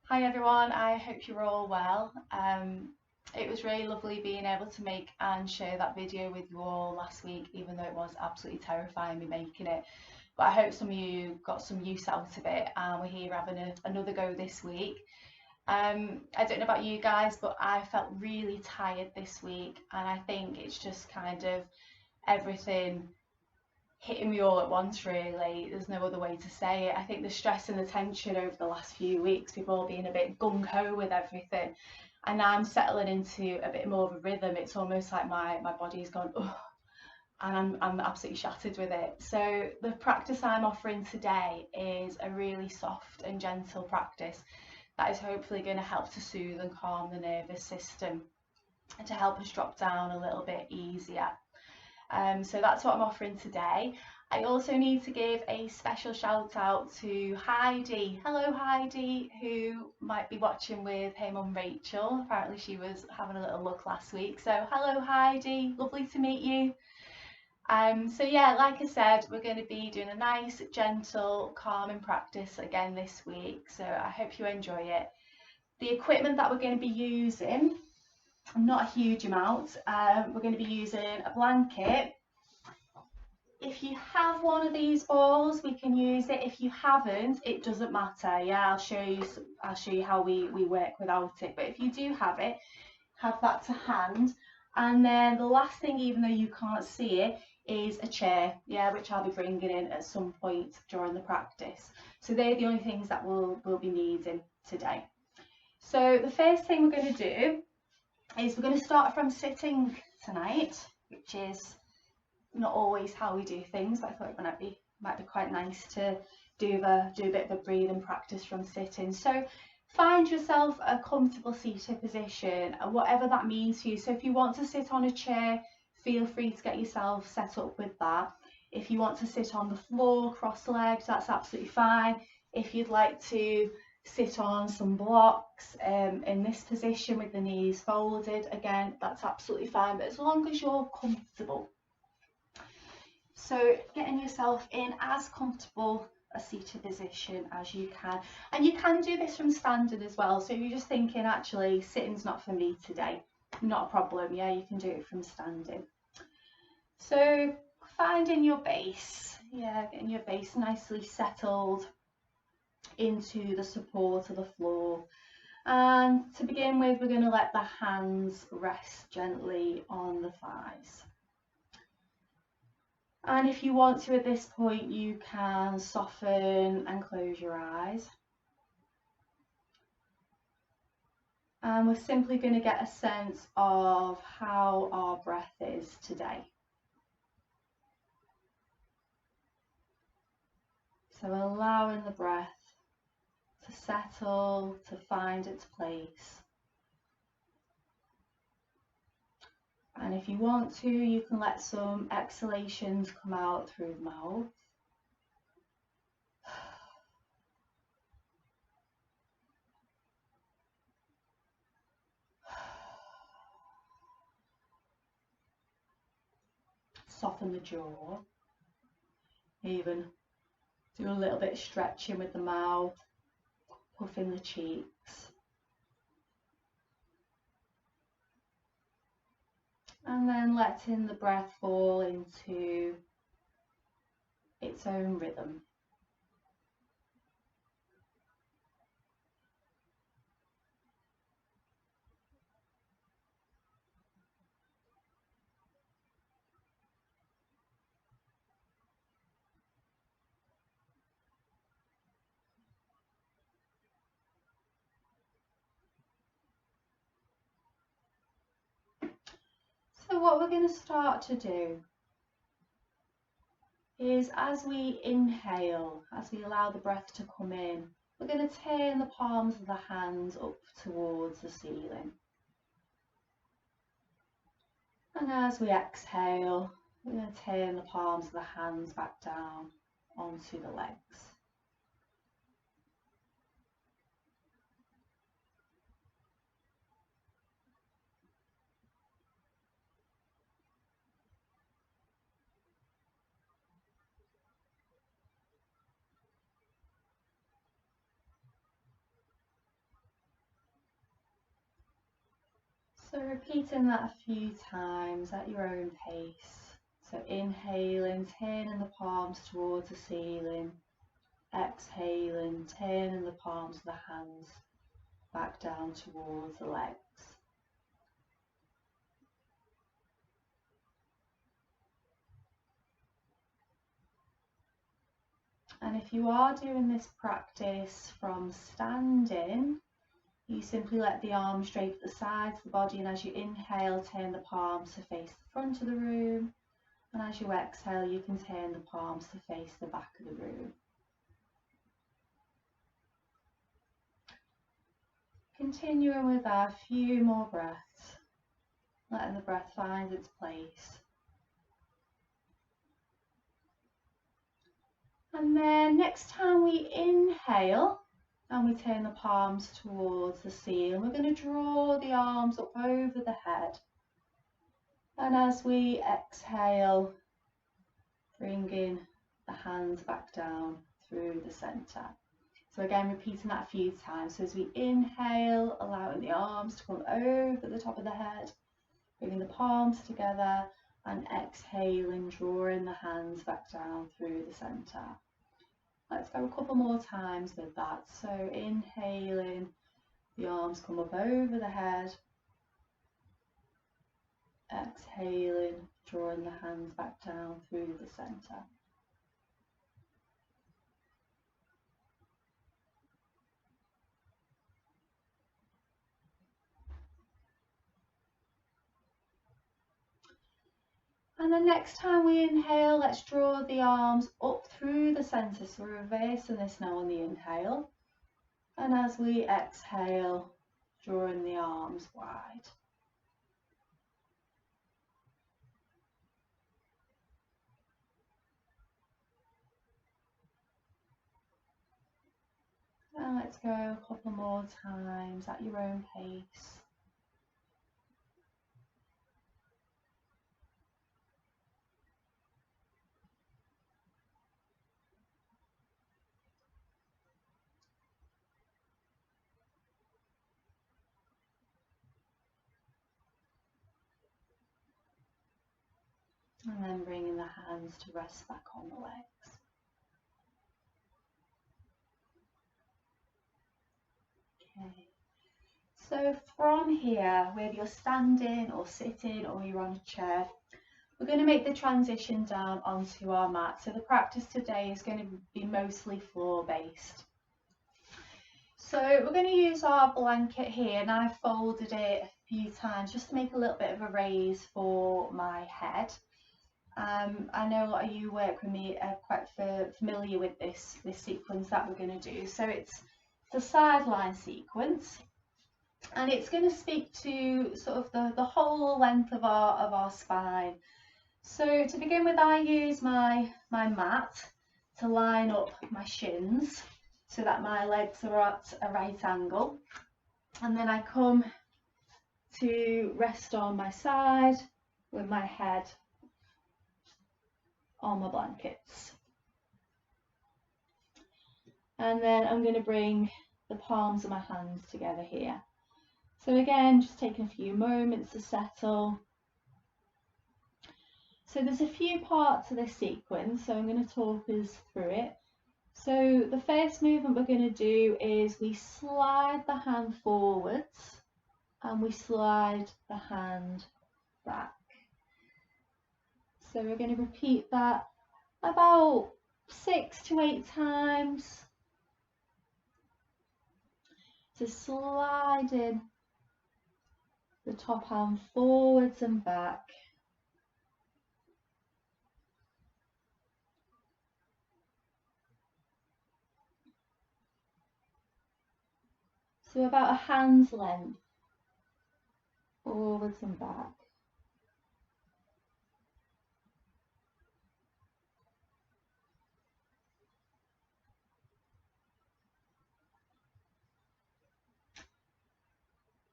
Hi everyone, I hope you're all well. It was really lovely being able to make and share that video with you all last week, even though it was absolutely terrifying me making it. But I hope some of you got some use out of it and we're here having another go this week. I don't know about you guys, but I felt really tired this week, and I think it's just kind of everything hitting me all at once, really. There's no other way to say it. I think the stress and the tension over the last few weeks, people being a bit gung-ho with everything, and now I'm settling into a bit more of a rhythm. It's almost like my body's gone, ugh, and I'm absolutely shattered with it. So the practice I'm offering today is a really soft and gentle practice that is hopefully going to help to soothe and calm the nervous system and to help us drop down a little bit easier. So that's what I'm offering today. I also need to give a special shout out to Heidi. Hello Heidi, who might be watching with her mum Rachel. Apparently she was having a little look last week. So hello Heidi, lovely to meet you. So yeah, like I said, we're going to be doing a nice, gentle, calming practice again this week. So I hope you enjoy it. The equipment that we're going to be using, not a huge amount. We're going to be using a blanket. If you have one of these balls, we can use it. If you haven't, it doesn't matter. Yeah, I'll show you how we work without it. But if you do have it, have that to hand. And then the last thing, even though you can't see it, is a chair, yeah, which I'll be bringing in at some point during the practice. So they're the only things that we'll be needing today. So the first thing we're going to do is we're going to start from sitting tonight, which is not always how we do things, but I thought it might be quite nice to do a bit of a breathing practice from sitting. So find yourself a comfortable seated position, whatever that means for you. So if you want to sit on a chair, feel free to get yourself set up with that. If you want to sit on the floor cross-legged, that's absolutely fine. If you'd like to sit on some blocks in this position with the knees folded, again, that's absolutely fine, but as long as you're comfortable. So getting yourself in as comfortable a seated position as you can, and you can do this from standing as well. So if you're just thinking, actually sitting's not for me today, not a problem, yeah, you can do it from standing. So finding your base, yeah, getting your base nicely settled into the support of the floor. And to begin with, we're going to let the hands rest gently on the thighs. And if you want to at this point, you can soften and close your eyes. And we're simply going to get a sense of how our breath is today. So allowing the breath to settle, to find its place. And if you want to, you can let some exhalations come out through the mouth. Soften the jaw. Even do a little bit of stretching with the mouth, puffing the cheeks. And then letting the breath fall into its own rhythm. So what we're going to start to do is, as we inhale, as we allow the breath to come in, we're going to turn the palms of the hands up towards the ceiling. And as we exhale, we're going to turn the palms of the hands back down onto the legs. So repeating that a few times at your own pace. So inhaling, turning the palms towards the ceiling. Exhaling, turning the palms of the hands back down towards the legs. And if you are doing this practice from standing, you simply let the arms drape at the sides of the body, and as you inhale, turn the palms to face the front of the room, and as you exhale, you can turn the palms to face the back of the room. Continuing with a few more breaths, letting the breath find its place. And then next time we inhale and we turn the palms towards the ceiling, we're going to draw the arms up over the head. And as we exhale, bringing the hands back down through the centre. So again, repeating that a few times. So as we inhale, allowing the arms to come over the top of the head, bringing the palms together, and exhaling, drawing the hands back down through the centre. Let's go a couple more times with that. So inhaling, the arms come up over the head. Exhaling, drawing the hands back down through the centre. And then next time we inhale, let's draw the arms up through the centre. So we're reversing this now on the inhale. And as we exhale, drawing the arms wide. And let's go a couple more times at your own pace. And then bringing the hands to rest back on the legs. Okay. So from here, whether you're standing or sitting or you're on a chair, we're going to make the transition down onto our mat. So the practice today is going to be mostly floor based. So we're going to use our blanket here, and I've folded it a few times just to make a little bit of a raise for my head. I know a lot of you work with me are quite familiar with this sequence that we're going to do. So it's the sideline sequence, and it's going to speak to sort of the whole length of our spine. So to begin with, I use my mat to line up my shins so that my legs are at a right angle, and then I come to rest on my side with my head on my blankets. And then I'm going to bring the palms of my hands together here. So again, just taking a few moments to settle. So there's a few parts of this sequence, so I'm going to talk us through it. So the first movement we're going to do is we slide the hand forwards and we slide the hand back. So we're going to repeat that about 6 to 8 times. So sliding the top hand forwards and back. So about a hand's length, forwards and back.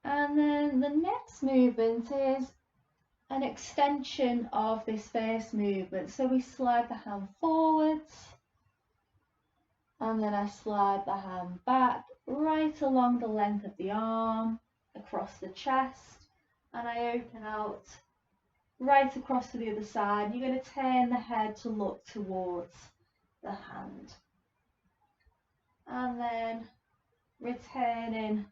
And then the next movement is an extension of this first movement. So we slide the hand forwards, and then I slide the hand back right along the length of the arm, across the chest, and I open out right across to the other side. You're going to turn the head to look towards the hand, and then returning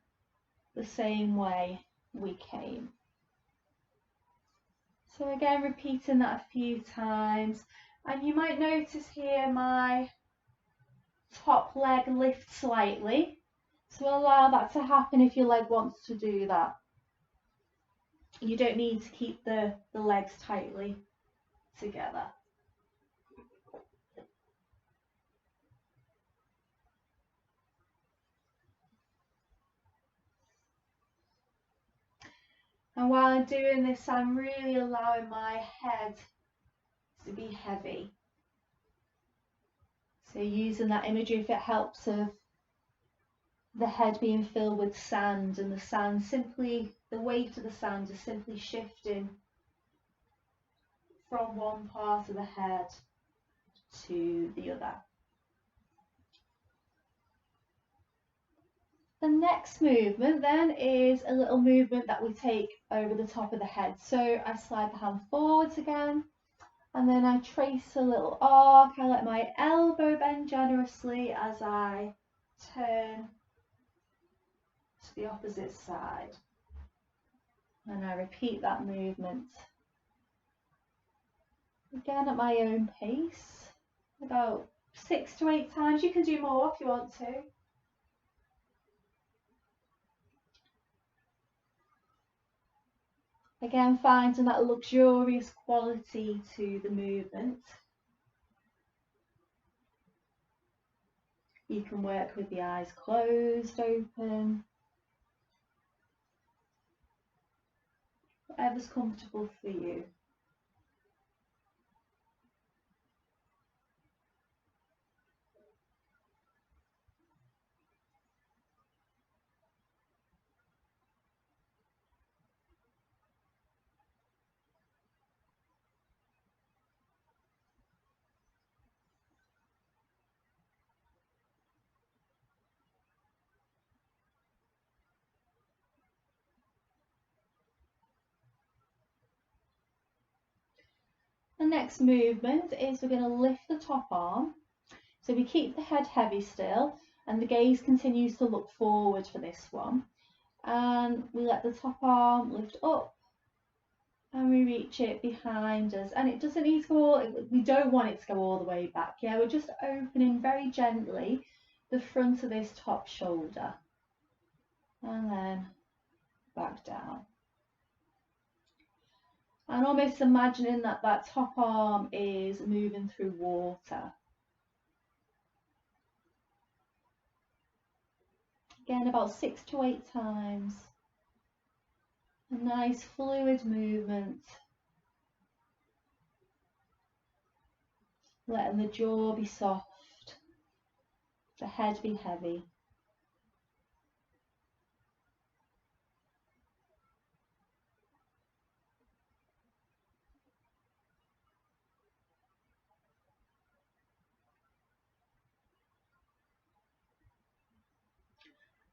the same way we came. So again, repeating that a few times, and you might notice here my top leg lifts slightly, so allow that to happen if your leg wants to do that. You don't need to keep the legs tightly together. And while I'm doing this, I'm really allowing my head to be heavy. So using that imagery, if it helps, of the head being filled with sand, and the sand simply, the weight of the sand is simply shifting from one part of the head to the other. The next movement then is a little movement that we take over the top of the head. So I slide the hand forwards again, and then I trace a little arc. I let my elbow bend generously as I turn to the opposite side. And I repeat that movement again at my own pace, about 6 to 8 times. You can do more if you want to. Again, finding that luxurious quality to the movement. You can work with the eyes closed, open, whatever's comfortable for you. The next movement is we're going to lift the top arm. So we keep the head heavy still, and the gaze continues to look forward for this one. And we let the top arm lift up, and we reach it behind us. And it doesn't need to go, we don't want it to go all the way back. Yeah, we're just opening very gently the front of this top shoulder. And then back down. And almost imagining that that top arm is moving through water. Again, about 6 to 8 times. A nice fluid movement. Letting the jaw be soft, the head be heavy.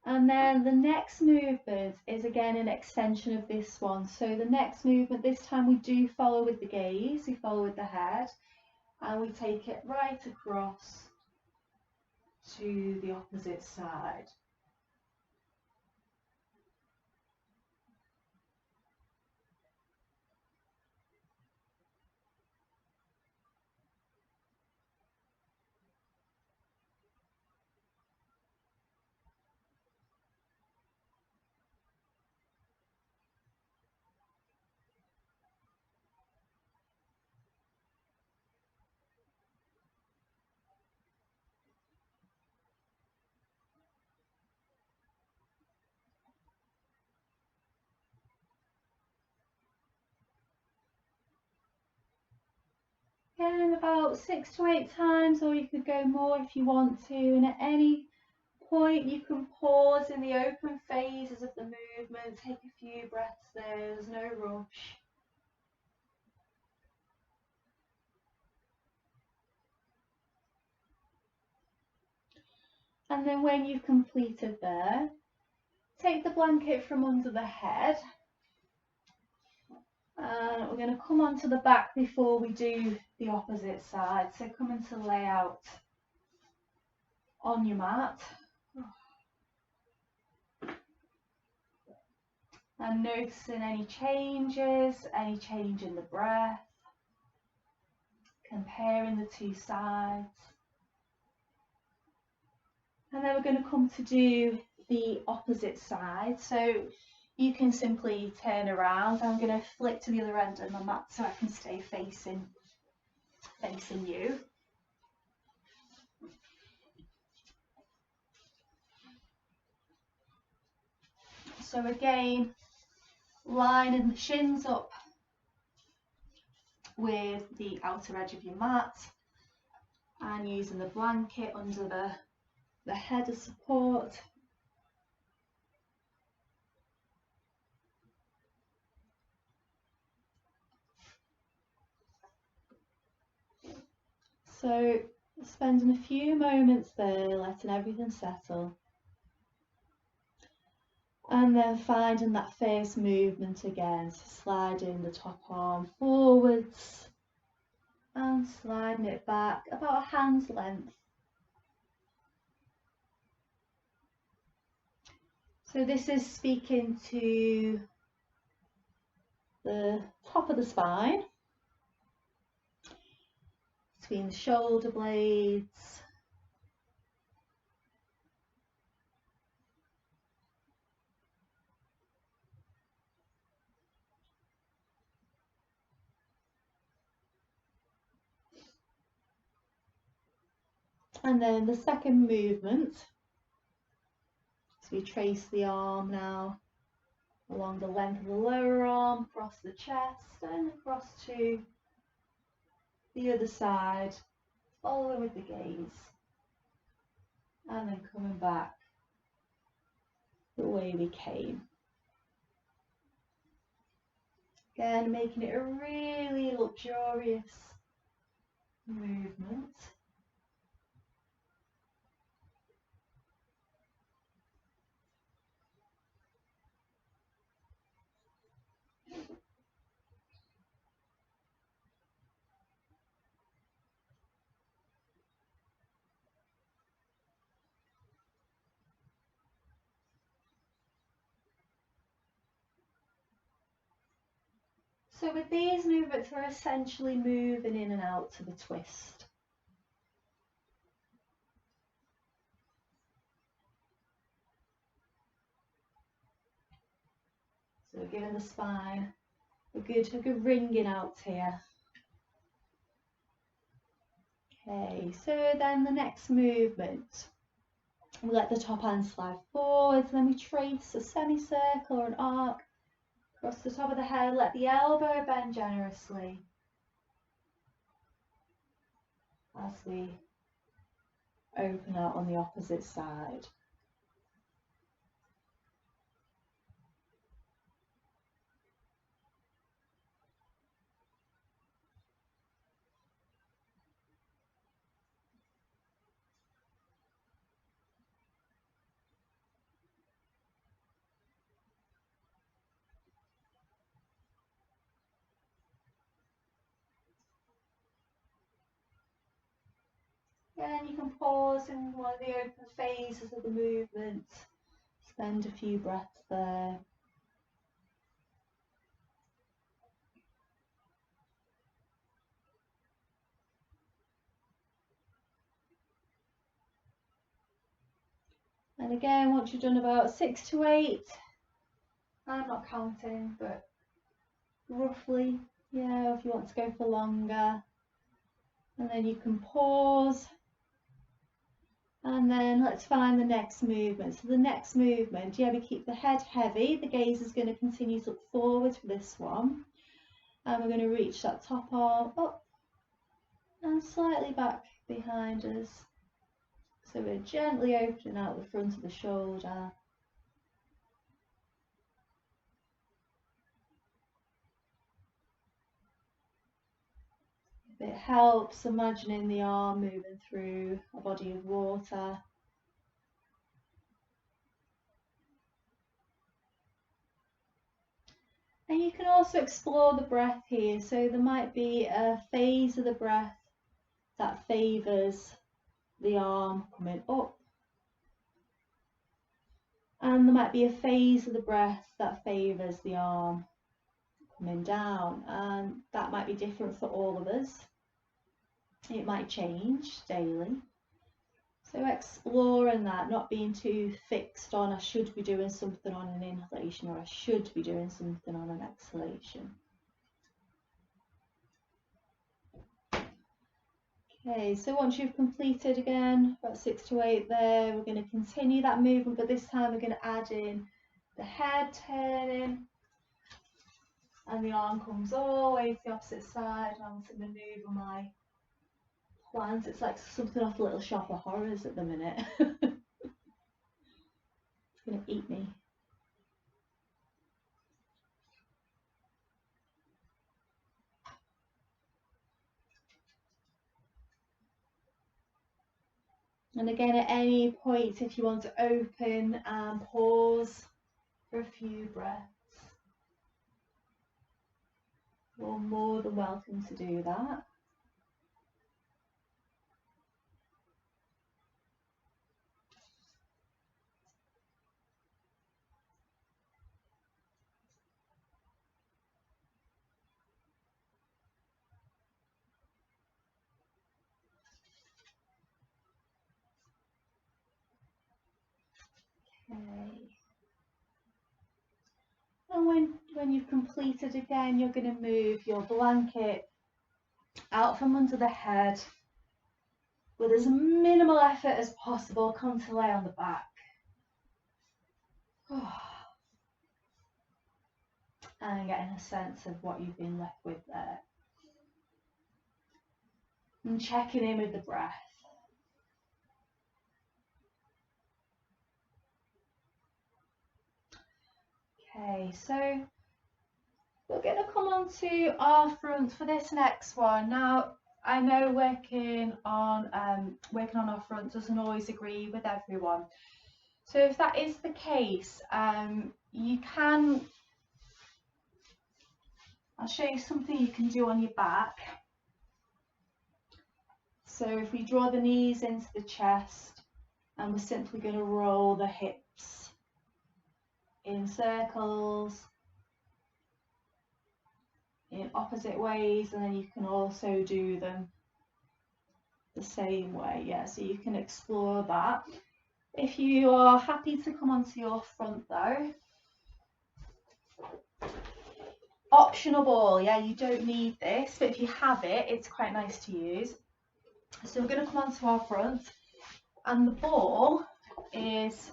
And then the next movement is again an extension of this one. So the next movement, this time we do follow with the gaze, we follow with the head, and we take it right across to the opposite side. Again, about 6 to 8 times, or you could go more if you want to. And at any point, you can pause in the open phases of the movement, take a few breaths there, there's no rush. And then when you've completed there, take the blanket from under the head And we're going to come onto the back before we do the opposite side. So come into layout on your mat. And noticing any changes, any change in the breath, comparing the two sides. And then we're going to come to do the opposite side. So you can simply turn around. I'm going to flick to the other end of my mat so I can stay facing you. So again, lining the shins up with the outer edge of your mat and using the blanket under the head as support. So spending a few moments there, letting everything settle. And then finding that first movement again, so sliding the top arm forwards and sliding it back about a hand's length. So this is speaking to the top of the spine, between the shoulder blades. And then the second movement, so we trace the arm now along the length of the lower arm, across the chest and across to the other side, following with the gaze, and then coming back the way we came. Again, making it a really luxurious movement. So with these movements, we're essentially moving in and out to the twist. So we're giving the spine a good ringing out here. Okay, so then the next movement, we let the top hand slide forwards, then we trace a semicircle or an arc across the top of the head, let the elbow bend generously as we open out on the opposite side. Again, you can pause in one of the open phases of the movement, spend a few breaths there. And again, once you've done about 6 to 8, I'm not counting, but roughly, yeah, if you want to go for longer. And then you can pause. And then let's find the next movement. So the next movement, yeah, we keep the head heavy. The gaze is going to continue to look forward for this one. And we're going to reach that top arm up and slightly back behind us. So we're gently opening out the front of the shoulder. It helps imagining the arm moving through a body of water. And you can also explore the breath here. So there might be a phase of the breath that favours the arm coming up. And there might be a phase of the breath that favours the arm coming down. And that might be different for all of us. It might change daily. So exploring that, not being too fixed on I should be doing something on an inhalation or I should be doing something on an exhalation. Okay, so once you've completed again, about 6 to 8 there, we're going to continue that movement, but this time we're going to add in the head turning and the arm comes all the way to the opposite side. And I'm going to maneuver my plant. It's like something off Little Shop of Horrors at the minute. It's going to eat me. And again, at any point, if you want to open and pause for a few breaths, you're more than welcome to do that. Okay. And when you've completed again, you're going to move your blanket out from under the head with as minimal effort as possible. Come to lay on the back. And getting a sense of what you've been left with there. And checking in with the breath. Okay, so we're going to come on to our front for this next one. Now, I know working on our front doesn't always agree with everyone. So if that is the case, you can, I'll show you something you can do on your back. So if we draw the knees into the chest, and we're simply going to roll the hips in circles, in opposite ways, and then you can also do them the same way. Yeah, so you can explore that. If you are happy to come onto your front though, optional ball, yeah, you don't need this, but if you have it, it's quite nice to use. So we're going to come onto our front, and the ball is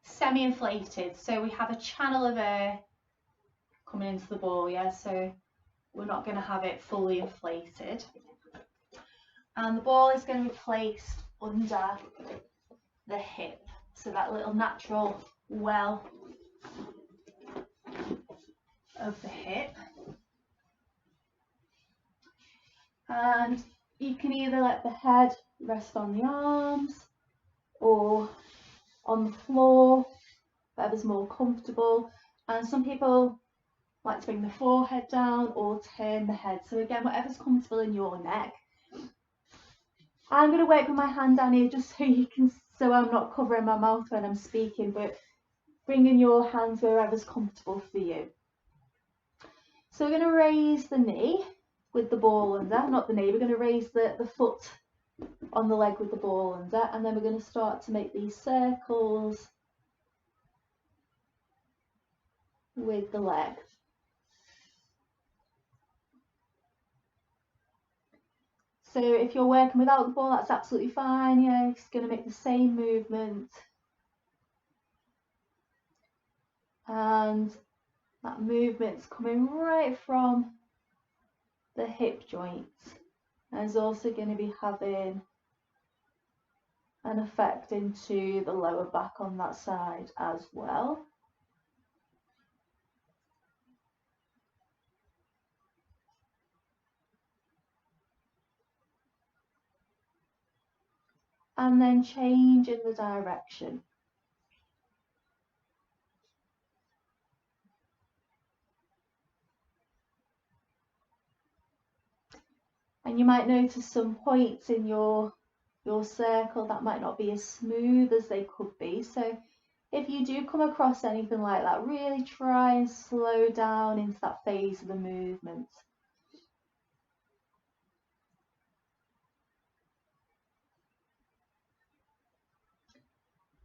semi-inflated, so we have a channel of air coming into the ball, yeah, so we're not going to have it fully inflated. And the ball is going to be placed under the hip, so that little natural well of the hip. And you can either let the head rest on the arms or on the floor, whatever's more comfortable. And some people like to bring the forehead down or turn the head. So again, whatever's comfortable in your neck. I'm going to work with my hand down here just so you can, so I'm not covering my mouth when I'm speaking, but bringing your hands wherever's comfortable for you. So we're going to raise the knee with the ball under, not the knee, we're going to raise the foot on the leg with the ball under, and then we're going to start to make these circles with the leg. So if you're working without the ball, that's absolutely fine. Yeah, it's going to make the same movement. And that movement's coming right from the hip joints. And it's also going to be having an effect into the lower back on that side as well. And then change in the direction. And you might notice some points in your circle that might not be as smooth as they could be. So if you do come across anything like that, really try and slow down into that phase of the movement.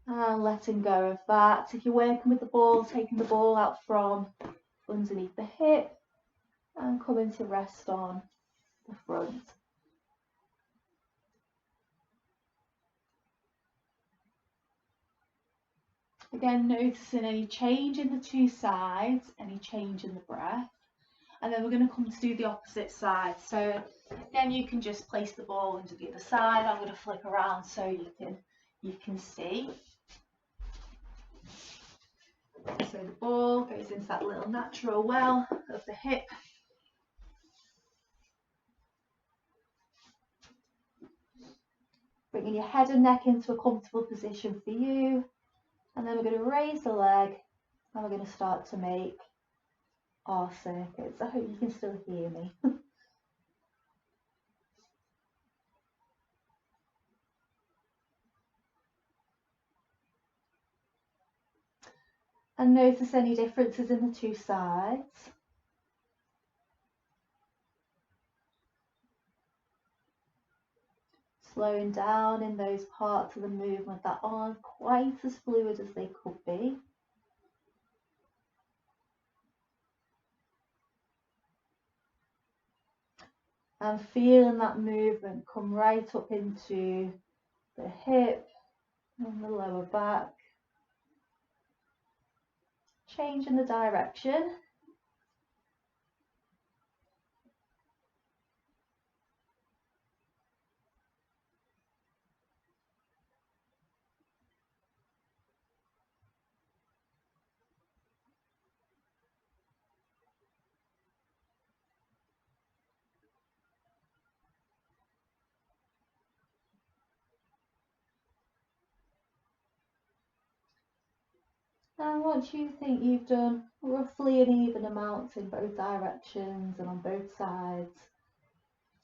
And letting go of that. If you're working with the ball, taking the ball out from underneath the hip and coming to rest on the front. Again, noticing any change in the two sides, any change in the breath. And then we're going to come to do the opposite side. So again, you can just place the ball under the other side. I'm going to flip around so you can see. So the ball goes into that little natural well of the hip. Bringing your head and neck into a comfortable position for you. And then we're going to raise the leg and we're going to start to make our circuits. I hope you can still hear me. And notice any differences in the two sides. Slowing down in those parts of the movement that aren't quite as fluid as they could be. And feeling that movement come right up into the hip and the lower back. Changing the direction. And once you think you've done roughly an even amount in both directions and on both sides,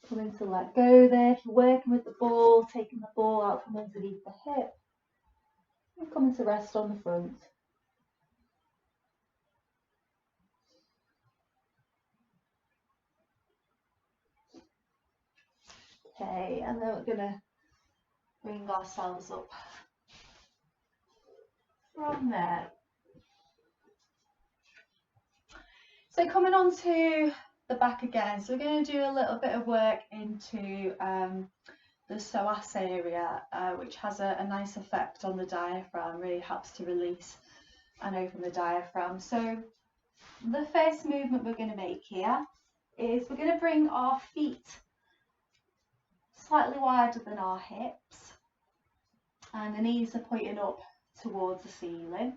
coming to let go there. If you're working with the ball, taking the ball out from underneath the hip, and coming to rest on the front. Okay, and then we're going to bring ourselves up from there. So coming on to the back again, so we're going to do a little bit of work into the psoas area, which has a nice effect on the diaphragm, really helps to release and open the diaphragm. So the first movement we're going to make here is we're going to bring our feet slightly wider than our hips and the knees are pointing up towards the ceiling.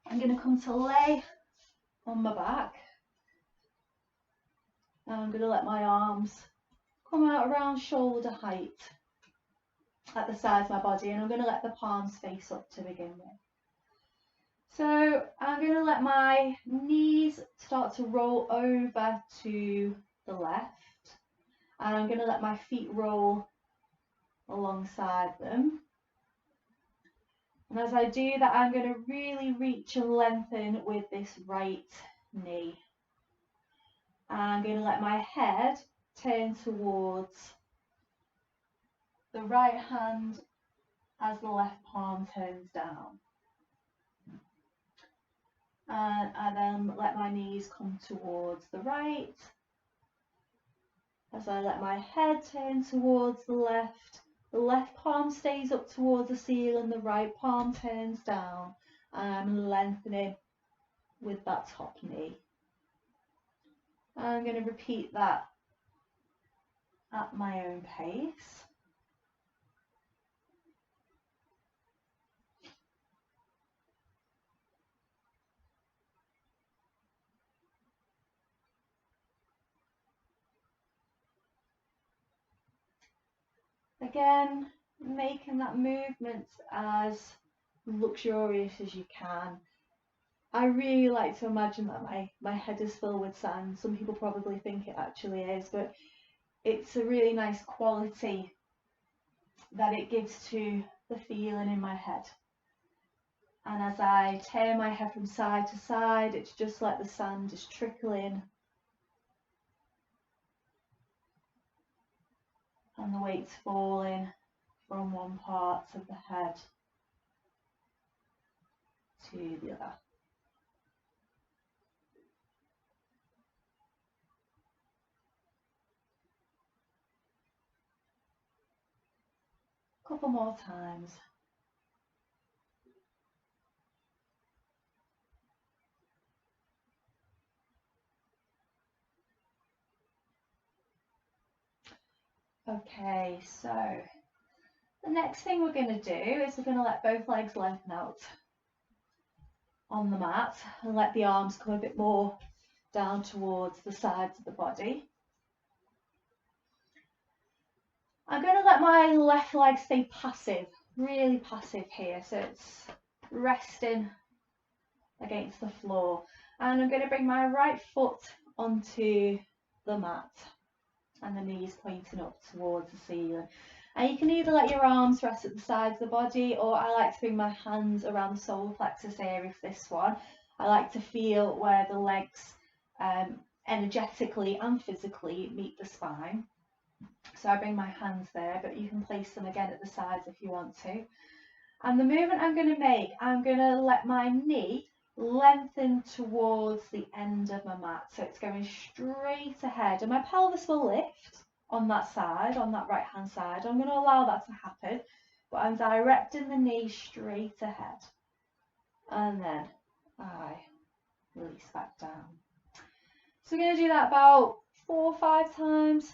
I'm going to come to lay on my back and I'm going to let my arms come out around shoulder height at the sides of my body, and I'm going to let the palms face up to begin with. So I'm going to let my knees start to roll over to the left, and I'm going to let my feet roll alongside them. And as I do that, I'm going to really reach and lengthen with this right knee. And I'm going to let my head turn towards the right hand as the left palm turns down. And I then let my knees come towards the right. As I let my head turn towards the left palm stays up towards the ceiling, the right palm turns down, and I'm lengthening with that top knee. I'm going to repeat that at my own pace. Again, making that movement as luxurious as you can. I really like to imagine that my head is filled with sand. Some people probably think it actually is, but it's a really nice quality that it gives to the feeling in my head. And as I turn my head from side to side, it's just like the sand is trickling and the weight's falling from one part of the head to the other. A couple more times. Okay, so the next thing we're going to do is we're going to let both legs lengthen out on the mat and let the arms come a bit more down towards the sides of the body. I'm going to let my left leg stay passive, really passive here, so it's resting against the floor. And I'm going to bring my right foot onto the mat and the knees pointing up towards the ceiling. And you can either let your arms rest at the sides of the body, or I like to bring my hands around the solar plexus area for this one. I like to feel where the legs energetically and physically meet the spine. So I bring my hands there, but you can place them again at the sides if you want to. And the movement I'm going to make, I'm going to let my knee lengthen towards the end of my mat. So it's going straight ahead, and my pelvis will lift on that side, on that right hand side. I'm going to allow that to happen, but I'm directing the knee straight ahead. And then I release back down. So we're going to do that about 4 or 5 times.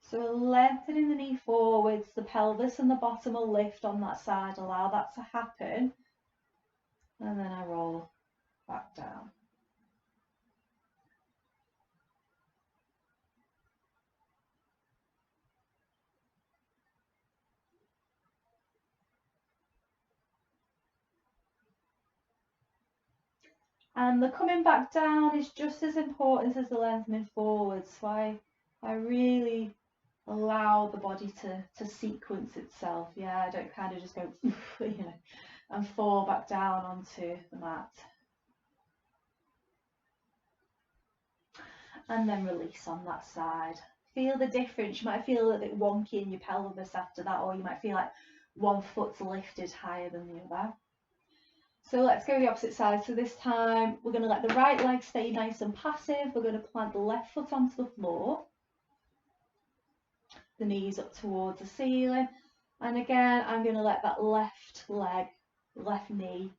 So we're lengthening the knee forwards, the pelvis and the bottom will lift on that side, allow that to happen, and then I roll back down. And the coming back down is just as important as the lengthening forwards. So I really allow the body to sequence itself. Yeah, I don't kind of just go, you know, and fall back down onto the mat. And then release on that side. Feel the difference. You might feel a little bit wonky in your pelvis after that, or you might feel like one foot's lifted higher than the other. So let's go the opposite side. So this time we're going to let the right leg stay nice and passive. We're going to plant the left foot onto the floor. The knees up towards the ceiling. And again, I'm going to let that left leg, left knee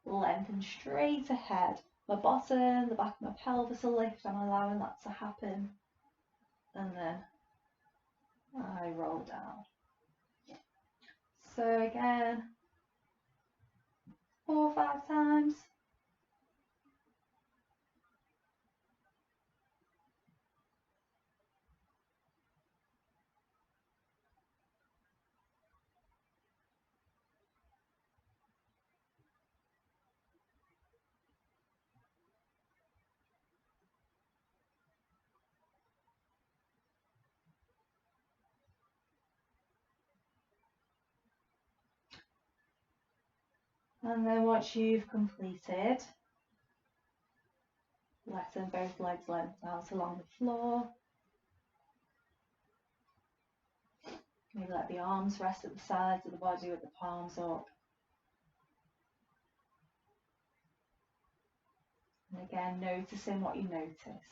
lengthen straight ahead. My bottom, the back of my pelvis will lift. I'm allowing that to happen. And then I roll down. So again, 4 or 5 times. And then once you've completed, letting both legs lengthen out along the floor. Maybe let the arms rest at the sides of the body with the palms up. And again, noticing what you notice.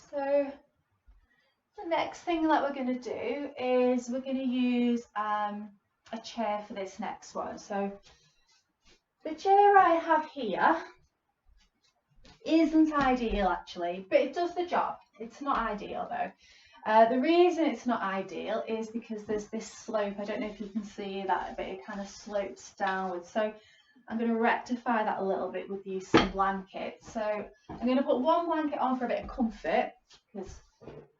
So the next thing that we're going to do is we're going to use a chair for this next one. So the chair I have here isn't ideal actually, but it does the job. It's not ideal though. The reason it's not ideal is because there's this slope. I don't know if you can see that, but it kind of slopes downwards. So I'm going to rectify that a little bit with these some blankets. So I'm going to put one blanket on for a bit of comfort because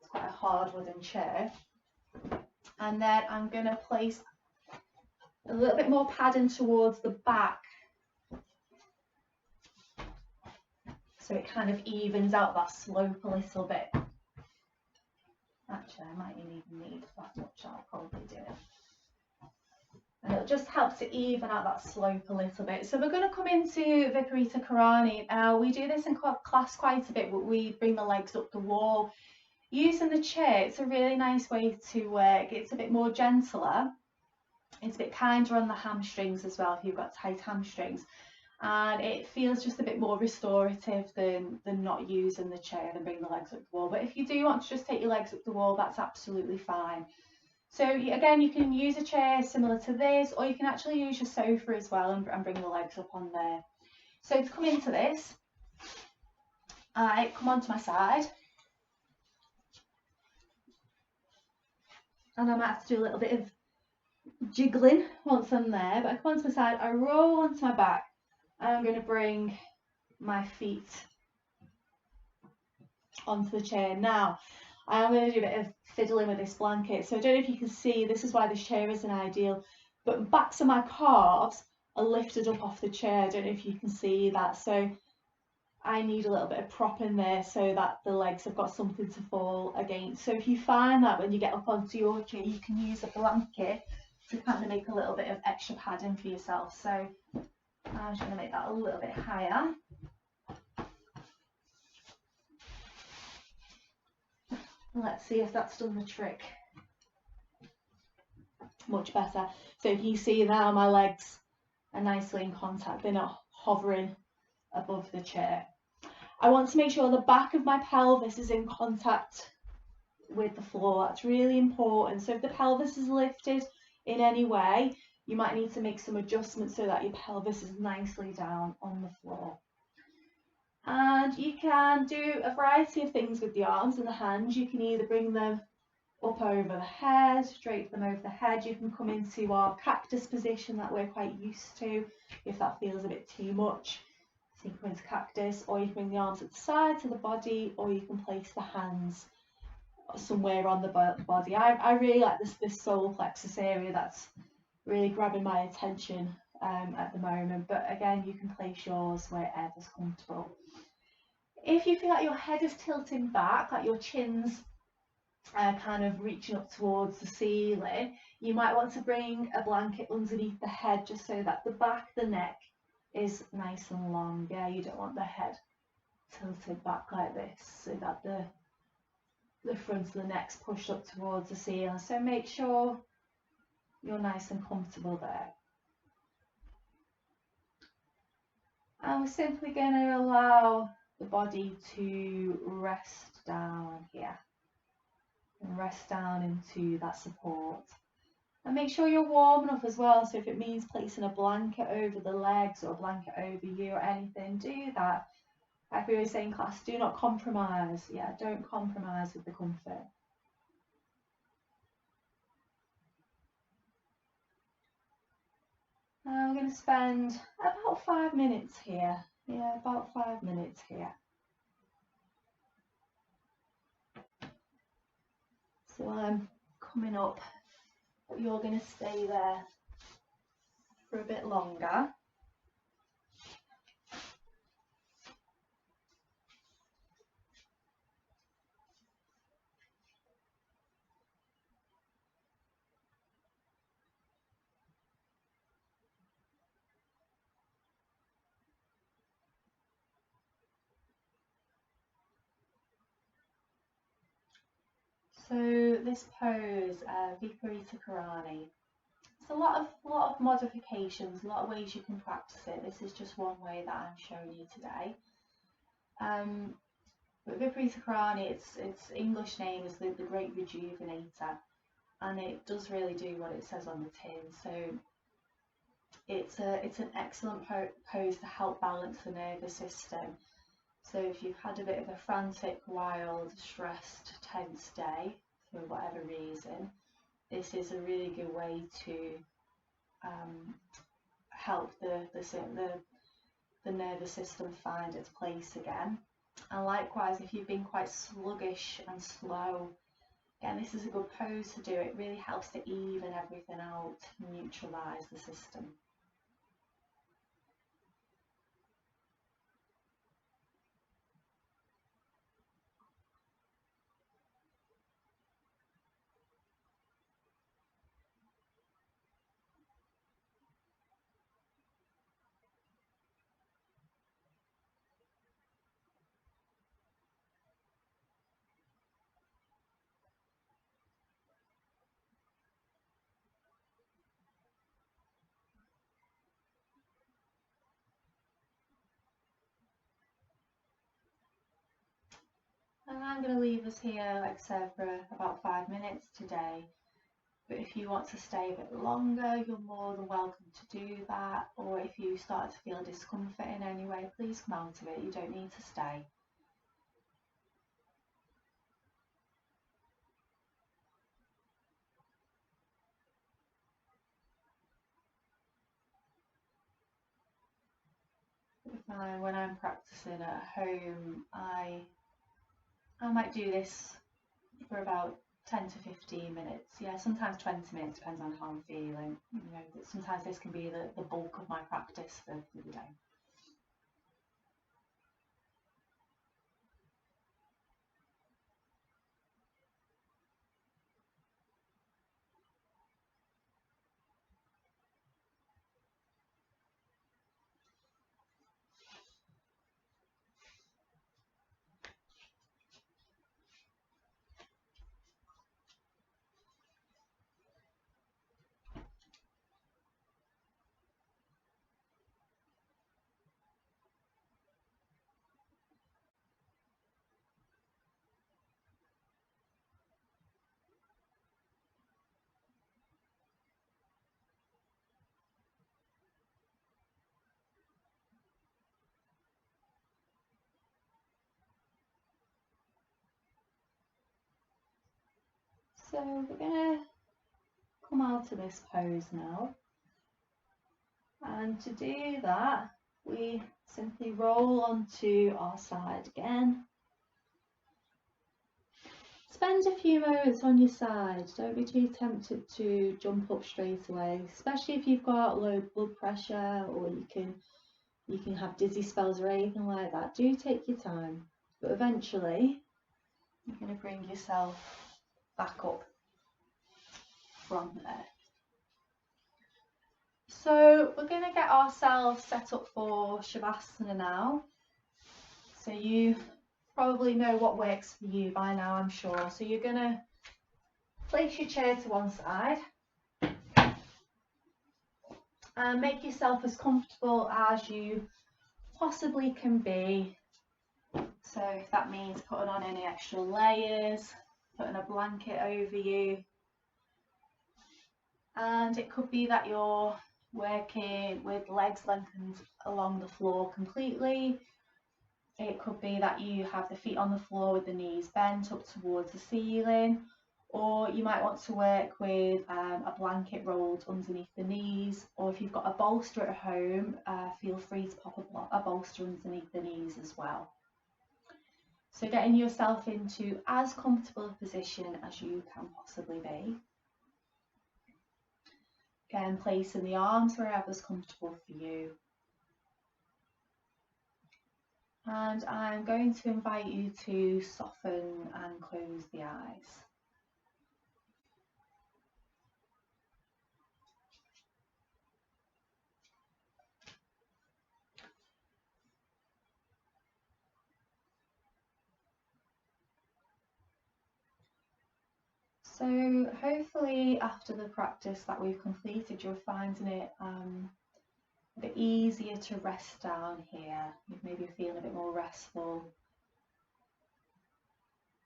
it's quite a hard wooden chair. And then I'm going to place a little bit more padding towards the back so it kind of evens out that slope a little bit. Actually, I might even need that much, I'll probably do it. And it'll just help to even out that slope a little bit. So we're going to come into Viparita Karani. We do this in class quite a bit, but we bring the legs up the wall. Using the chair, it's a really nice way to work. It's a bit more gentler. It's a bit kinder on the hamstrings as well if you've got tight hamstrings. And it feels just a bit more restorative than not using the chair and bring the legs up the wall. But if you do want to just take your legs up the wall, that's absolutely fine. So again, you can use a chair similar to this, or you can actually use your sofa as well and bring the legs up on there. So to come into this, I come onto my side. And I might have to do a little bit of jiggling once I'm there, but I come onto my side, I roll onto my back, and I'm going to bring my feet onto the chair. Now, I am going to do a bit of fiddling with this blanket, so I don't know if you can see, this is why this chair isn't ideal, but backs of my calves are lifted up off the chair. I don't know if you can see that, so I need a little bit of prop in there so that the legs have got something to fall against. So if you find that when you get up onto your chair, you can use a blanket to kind of make a little bit of extra padding for yourself. So I'm just going to make that a little bit higher. Let's see if that's done the trick. Much better. So if you see now, my legs are nicely in contact. They're not hovering above the chair. I want to make sure the back of my pelvis is in contact with the floor. That's really important. So if the pelvis is lifted in any way, you might need to make some adjustments so that your pelvis is nicely down on the floor. And you can do a variety of things with the arms and the hands. You can either bring them up over the head, drape them over the head. You can come into our cactus position that we're quite used to if that feels a bit too much. So you can come into cactus, or you can bring the arms at the side to the body, or you can place the hands somewhere on the body. I really like this solar plexus area. That's really grabbing my attention at the moment, but again, you can place yours wherever's comfortable. If you feel like your head is tilting back, like your chin's kind of reaching up towards the ceiling, you might want to bring a blanket underneath the head just so that the back, the neck is nice and long. Yeah, you don't want the head tilted back like this so that the front of the neck's pushed up towards the ceiling. So make sure you're nice and comfortable there. And we're simply going to allow the body to rest down here and rest down into that support. And make sure you're warm enough as well, so if it means placing a blanket over the legs or a blanket over you or anything, do that. Like we were saying in class, do not compromise. Yeah, don't compromise with the comfort. We're going to spend about 5 minutes here. Yeah, about 5 minutes here. So I'm coming up, but you're going to stay there for a bit longer. So this pose, Viparita Karani, it's a lot of modifications, a lot of ways you can practice it. This is just one way that I'm showing you today. But Viparita Karani, its English name is the Great Rejuvenator, and it does really do what it says on the tin. So it's an excellent pose to help balance the nervous system. So if you've had a bit of a frantic, wild, stressed, tense day for whatever reason, this is a really good way to help the nervous system find its place again. And likewise, if you've been quite sluggish and slow, again, this is a good pose to do. It really helps to even everything out, neutralise the system. And I'm going to leave us here, like I said, for about 5 minutes today. But if you want to stay a bit longer, you're more than welcome to do that. Or if you start to feel discomfort in any way, please come out of it. You don't need to stay. When I'm practicing at home, I might do this for about 10 to 15 minutes. Yeah, sometimes 20 minutes, depends on how I'm feeling. You know, sometimes this can be the bulk of my practice for the day. So we're going to come out of this pose now. And to do that, we simply roll onto our side again. Spend a few moments on your side. Don't be too tempted to jump up straight away, especially if you've got low blood pressure or you can have dizzy spells or anything like that. Do take your time, but eventually you're going to bring yourself back up from there. So we're going to get ourselves set up for Shavasana now. So you probably know what works for you by now, I'm sure. So you're going to place your chair to one side and make yourself as comfortable as you possibly can be. So if that means putting on any extra layers, putting a blanket over you, and it could be that you're working with legs lengthened along the floor completely. It could be that you have the feet on the floor with the knees bent up towards the ceiling, or you might want to work with a blanket rolled underneath the knees, or if you've got a bolster at home, feel free to pop a bolster underneath the knees as well. So getting yourself into as comfortable a position as you can possibly be. Again, placing the arms wherever's comfortable for you. And I'm going to invite you to soften and close the eyes. So hopefully after the practice that we've completed, you're finding it a bit easier to rest down here. Maybe you're feeling a bit more restful.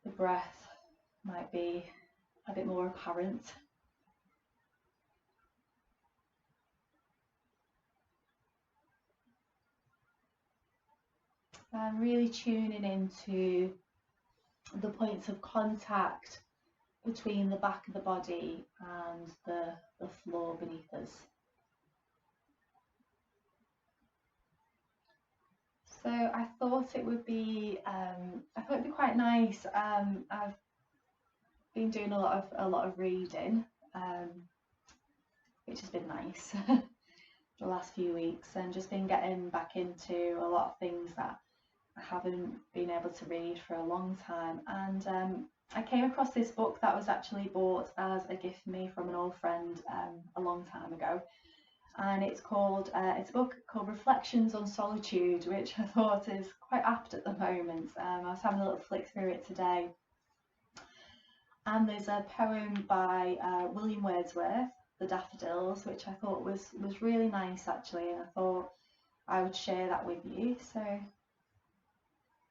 The breath might be a bit more apparent. And really tuning into the points of contact between the back of the body and the floor beneath us. So I thought it would be quite nice. I've been doing a lot of reading, which has been nice the last few weeks, and just been getting back into a lot of things that I haven't been able to read for a long time. And I came across this book that was actually bought as a gift for me from an old friend a long time ago. And it's a book called Reflections on Solitude, which I thought is quite apt at the moment. I was having a little flick through it today, and there's a poem by William Wordsworth, The Daffodils, which I thought was really nice actually, and I thought I would share that with you. So I'm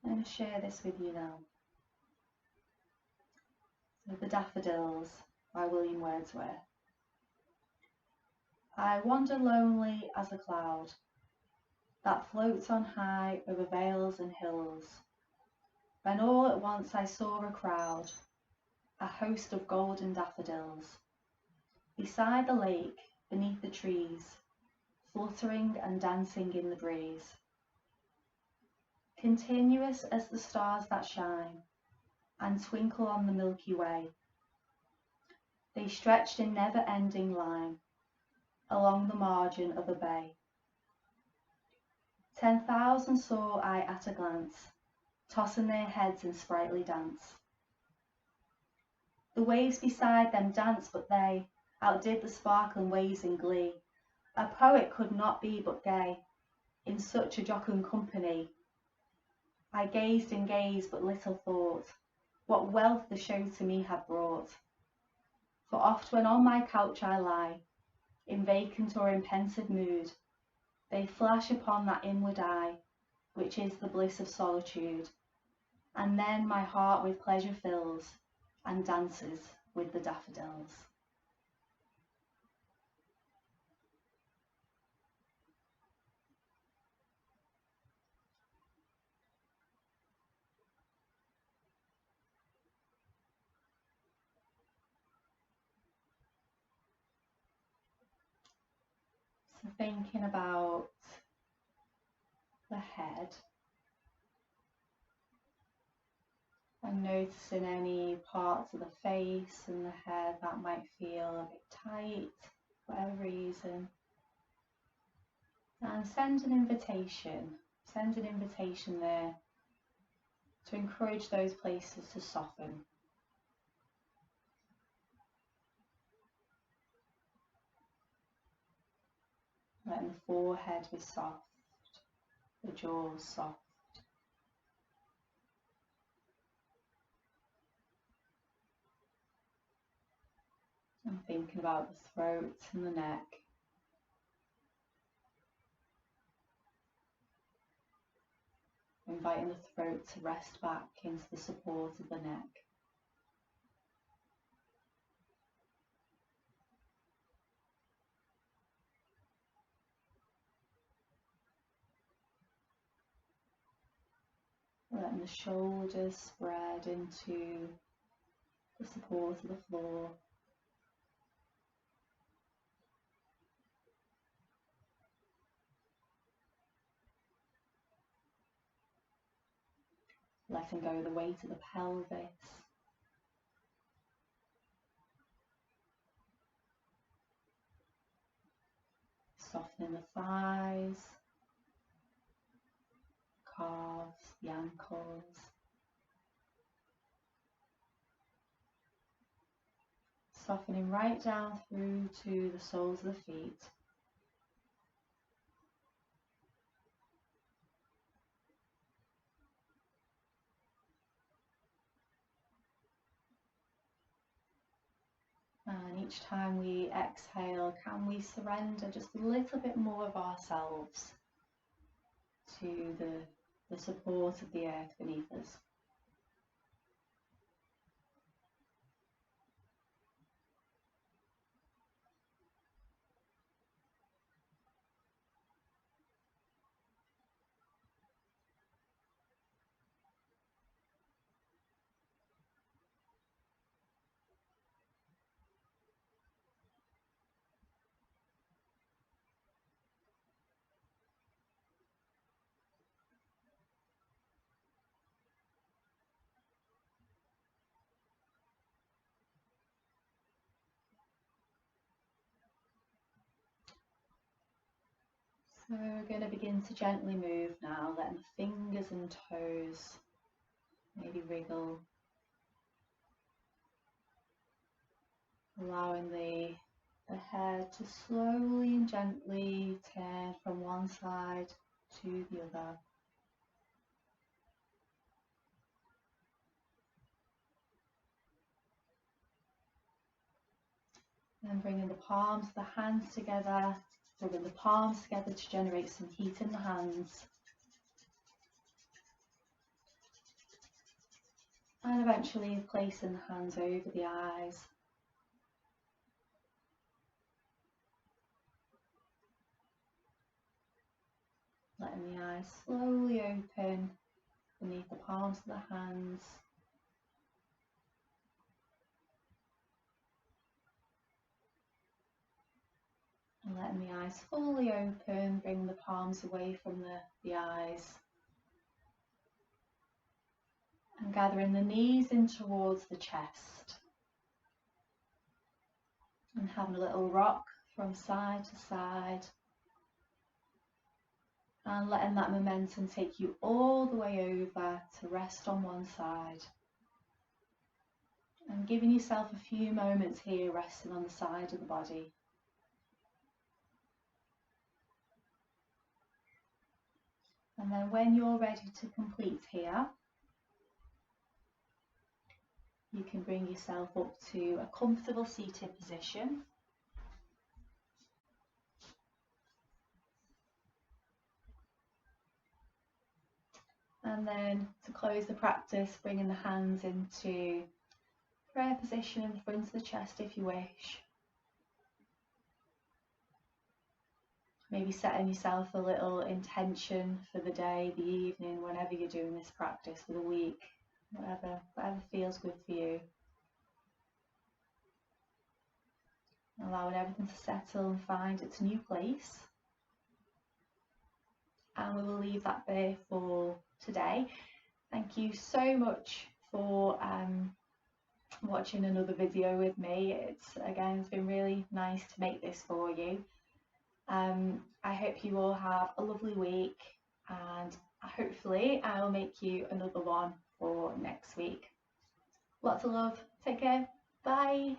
going to share this with you now. The Daffodils by William Wordsworth. I wander lonely as a cloud that floats on high over vales and hills, when all at once I saw a crowd, a host of golden daffodils, beside the lake, beneath the trees, fluttering and dancing in the breeze. Continuous as the stars that shine and twinkle on the Milky Way, they stretched in never-ending line along the margin of a bay. 10,000 saw I at a glance, tossing their heads in sprightly dance. The waves beside them danced, but they outdid the sparkling waves in glee. A poet could not be but gay in such a jocund company. I gazed and gazed, but little thought what wealth the show to me had brought. For oft when on my couch I lie, in vacant or in pensive mood, they flash upon that inward eye, which is the bliss of solitude. And then my heart with pleasure fills, and dances with the daffodils. So thinking about the head and noticing any parts of the face and the head that might feel a bit tight for whatever reason. And send an invitation there to encourage those places to soften. Letting the forehead be soft, the jaws soft. And thinking about the throat and the neck. Inviting the throat to rest back into the support of the neck. Letting the shoulders spread into the support of the floor. Letting go the weight of the pelvis. Softening the thighs, calves, the ankles. Softening right down through to the soles of the feet. And each time we exhale, can we surrender just a little bit more of ourselves to the support of the earth beneath us. So we're going to begin to gently move now, letting the fingers and toes maybe wriggle, allowing the head to slowly and gently turn from one side to the other. Then bringing the palms of the hands together, rubbing the palms together to generate some heat in the hands. And eventually placing the hands over the eyes. Letting the eyes slowly open beneath the palms of the hands. And letting the eyes fully open, bring the palms away from the eyes. And gathering the knees in towards the chest. And having a little rock from side to side. And letting that momentum take you all the way over to rest on one side. And giving yourself a few moments here resting on the side of the body. And then when you're ready to complete here, you can bring yourself up to a comfortable seated position. And then to close the practice, bringing the hands into prayer position in front of the chest if you wish. Maybe setting yourself a little intention for the day, the evening, whenever you're doing this practice, for the week, whatever feels good for you. Allowing everything to settle and find its new place. And we will leave that there for today. Thank you so much for watching another video with me. It's been really nice to make this for you. I hope you all have a lovely week, and hopefully I will make you another one for next week. Lots of love. Take care. Bye.